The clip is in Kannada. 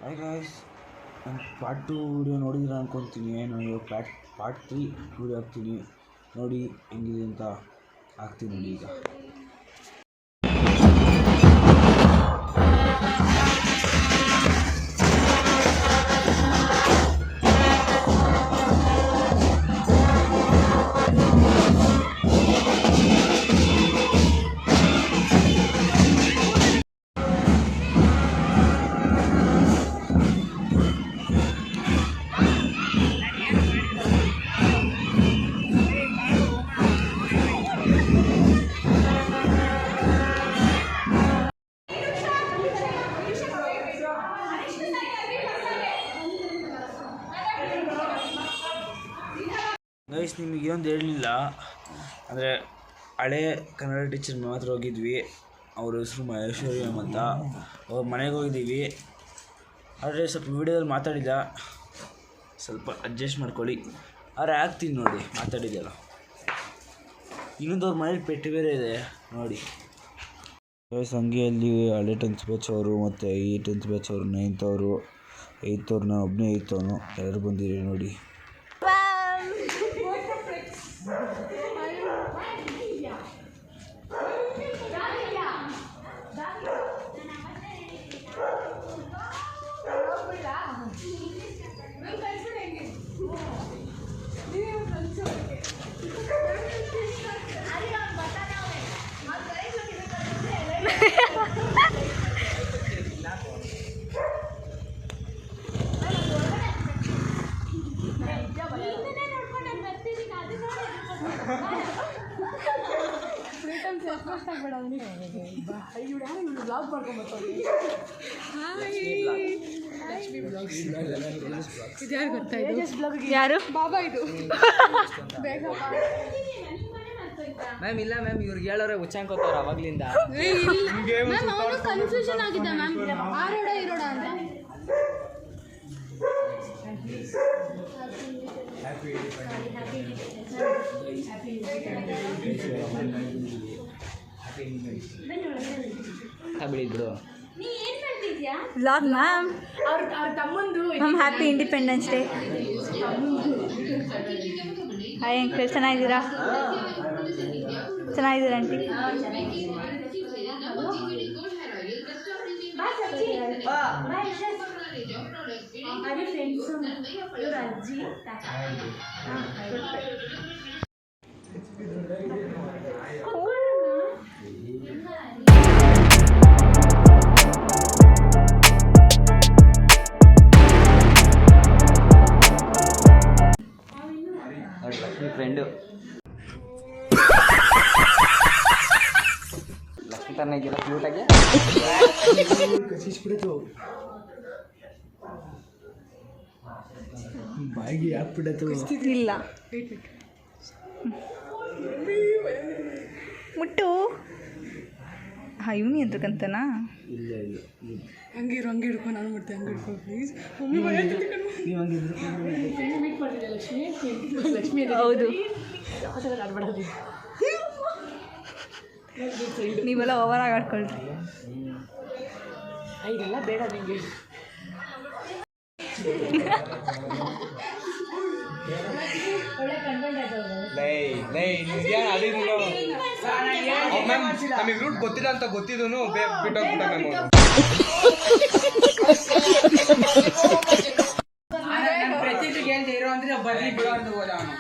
ಹಾಯ್ ಗಾಯ್ಸ್, ನಾನು ಪಾರ್ಟ್ 2 ವಿಡಿಯೋ ನೋಡಿದ್ರೆ ಅಂದ್ಕೊತೀನಿ. ನಾನು ಇವಾಗ ಪಾರ್ಟ್ 3 ವಿಡಿಯೋ ಹಾಕ್ತೀನಿ, ನೋಡಿ ಹೆಂಗಿದೆ ಅಂತ ಹಾಕ್ತೀನಿ ನೋಡಿ. ಈಗ ಗೈಸ್, ನಿಮಗೆ ಒಂದು ಹೇಳಲಿಲ್ಲ ಅಂದರೆ ಹಳೆ ಕನ್ನಡ ಟೀಚರ್ ಮಾತ್ರ ಹೋಗಿದ್ವಿ. ಅವ್ರ ಹೆಸರು ಮಹೇಶ್ವರಿ ಅಂತ. ಅವ್ರ ಮನೆಗೆ ಹೋಗಿದ್ದೀವಿ. ಆದರೆ ಸ್ವಲ್ಪ ವೀಡಿಯೋದಲ್ಲಿ ಮಾತಾಡಿದ, ಸ್ವಲ್ಪ ಅಡ್ಜಸ್ಟ್ ಮಾಡ್ಕೊಳ್ಳಿ. ಆದರೆ ಆಗ್ತೀನಿ ನೋಡಿ, ಮಾತಾಡಿದ್ದೆಲ್ಲ. ಇನ್ನೊಂದು ಅವ್ರ ಮನೇಲಿ ಪೆಟ್ಟು ಬೇರೆ ಇದೆ ನೋಡಿ. ಗೈಸ್, ಹಂಗೆಯಲ್ಲಿ ಹಳೆ 10th ಬ್ಯಾಚ್ ಅವರು ಮತ್ತು ಈ 10th ಬ್ಯಾಚ್ ಅವರು, 9th ಅವರು, 8th ಅವ್ರು, ನಾನು ಒಬ್ಬನೇ 8th ಅವನು. ಎಲ್ಲರೂ ಬಂದಿರಿ ನೋಡಿ. ಯಾರು ಬಾಬಾ ಇದು ಮ್ಯಾಮ್? ಇಲ್ಲ ಮ್ಯಾಮ್, ಇವ್ರಿಗೆ ಹೇಳೋರೆ ಹುಚ್ಚಂಕೋತಾರ ಅವಾಗ್ಲಿಂದ. ಕನ್ಫ್ಯೂಷನ್ ಆಗಿದೆ ಮ್ಯಾಮ್, ಆರೋಡ ಇರೋಡ ಅಂತ. ಬಿಡು ವ್ಲಾಗ್ ಮ್ಯಾಮ್. ಅವ್ರ ತಮ್ಮಂದು ma'am, happy independence day. Hi uncle, ಚೆನ್ನಾಗಿದ್ದೀರಾ? ಚೆನ್ನಾಗಿದ್ದೀರಾ ಆಂಟಿ? ಲಕ್ಷ್ಮಿ ಫ್ರೆಂಡು. ಲಕ್ಷ್ಮಿ ತನ್ನ ಇದೆಯಲ್ಲ ಕ್ಯೂಟಾಗಿ ಕಸಿಸ್ಬಿಡ್ತು, ಬಾಯಿಗೆ ಹಾಕ್ಬಿಡತ್ತು. ಇಲ್ಲ, ಮುಟ್ಟು. ಹಾಂ, ಇವನಿ ಅಂತಕ್ಕಂತನಾ? ಇಲ್ಲ ಇಲ್ಲ, ಹಂಗೆ ಹಿಡ್ಕೊ, ನಾನು ಮಾಡ್ತೇನೆ. ಹಂಗೆ ಹಿಡ್ಕೊ ಪ್ಲೀಸ್. ಮಮ್ಮಿ ನೀವು ಹಂಗಿದ್ರು ಮೀಟ್ ಮಾಡ್ತಿದ್ದೆ ಲಕ್ಷ್ಮಿ ಹೌದು. ಆಡ್ಬೇಡ, ನೀವೆಲ್ಲ ಓವರಾಗಿ ಆಡ್ಕೊಳ್ರಿ. ಇದೆಲ್ಲ ಬೇಡ ನಿಮಗೆ. ನಮಗೆ ರೂಟ್ ಗೊತ್ತಿಲ್ಲ ಅಂತ ಗೊತ್ತಿದ್ದು ಬಿಟ್ಟೋಗ್ಬಿಟ್ಟ ಪ್ರತಿ ಹೇಳ್ತಿರೋ ಅಂದ್ರೆ ಬರ್ಲಿ ಬಿಡೋ ಅಂತ ಹೋದ ಅವನು.